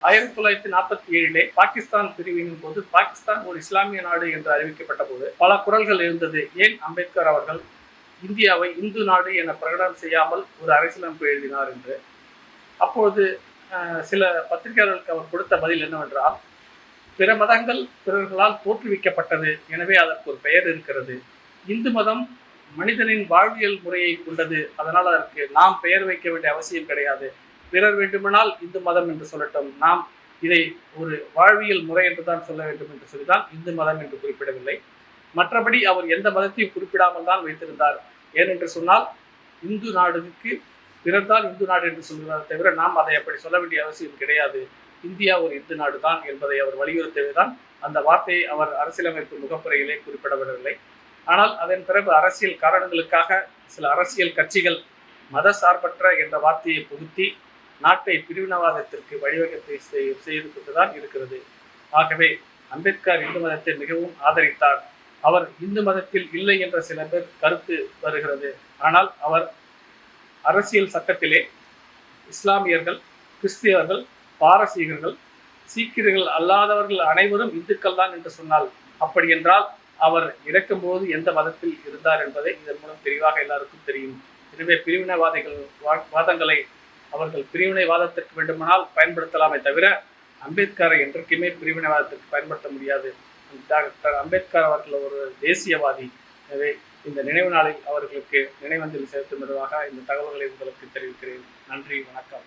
1947 பாகிஸ்தான் பிரிவின் போது பாகிஸ்தான் ஒரு இஸ்லாமிய நாடு என்று அறிவிக்கப்பட்ட போது பல குரல்கள் இருந்தது. ஏன் அம்பேத்கர் அவர்கள் இந்தியாவை இந்து நாடு என பிரகடனம் செய்யாமல் ஒரு அரசியலமைப்பு எழுதினார் என்று. அப்போது சில பத்திரிகையாளர்களுக்கு அவர் கொடுத்த பதில் என்னவென்றால், பிற மதங்கள் பிறர்களால் தோற்றுவிக்கப்பட்டது, எனவே அதற்கு ஒரு பெயர் இருக்கிறது. இந்து மதம் மனிதனின் வாழ்வியல் முறையை கொண்டது, அதனால் அதற்கு நாம் பெயர் வைக்க வேண்டிய அவசியம் கிடையாது. பிறர் வேண்டுமானால் இந்து மதம் என்று சொல்லட்டும், நாம் இதை ஒரு வாழ்வியல் முறை என்று தான் சொல்ல வேண்டும் என்று சொல்லிதான் இந்து மதம் என்று குறிப்பிடவில்லை. மற்றபடி அவர் எந்த மதத்தையும் குறிப்பிடாமல் தான் வைத்திருந்தார். ஏனென்று சொன்னால், இந்து நாடுக்கு பிறர் தான் இந்து நாடு என்று சொல்கிறார் தவிர நாம் அதை அப்படி சொல்ல வேண்டிய அவசியம் கிடையாது. இந்தியா ஒரு இந்து நாடு தான் என்பதை அவர் வலியுறுத்தவே தான் அந்த வார்த்தையை அவர் அரசியலமைப்பு முகப்புரையிலே குறிப்பிடவில்லை. ஆனால் அதன் பிறகு அரசியல் காரணங்களுக்காக சில அரசியல் கட்சிகள் மத சார்பற்ற என்ற வார்த்தையை புகுத்தி நாட்டை பிரிவினவாதத்திற்கு வழிவகத்தை செய்து கொண்டுதான் இருக்கிறது. ஆகவே அம்பேத்கர் இந்து மதத்தை மிகவும் ஆதரித்தார். அவர் இந்து மதத்தில் இல்லை என்ற சில பேர் கருத்து வருகிறது. ஆனால் அவர் அரசியல் சட்டத்திலே இஸ்லாமியர்கள், கிறிஸ்தியர்கள், பாரசீகர்கள், சீக்கியர்கள் அல்லாதவர்கள் அனைவரும் இந்துக்கள் தான் என்று சொன்னால், அப்படி என்றால் அவர் இறக்கும்போது எந்த மதத்தில் இருந்தார் என்பதை இதன் மூலம் தெளிவாக எல்லாருக்கும் தெரியும். எனவே பிரிவினைவாதிகள் வாதங்களை அவர்கள் பிரிவினைவாதத்திற்கு வேண்டுமானால் பயன்படுத்தலாமே தவிர அம்பேத்கரை என்றைக்குமே பிரிவினைவாதத்திற்கு பயன்படுத்த முடியாது. டாக்டர் அம்பேத்கர் அவர்கள் ஒரு தேசியவாதி. எனவே இந்த நினைவு நாளில் அவர்களுக்கு நினைவஞ்சலி செலுத்தும் விதமாக இந்த தகவல்களை உங்களுக்கு தெரிவிக்கிறேன். நன்றி, வணக்கம்.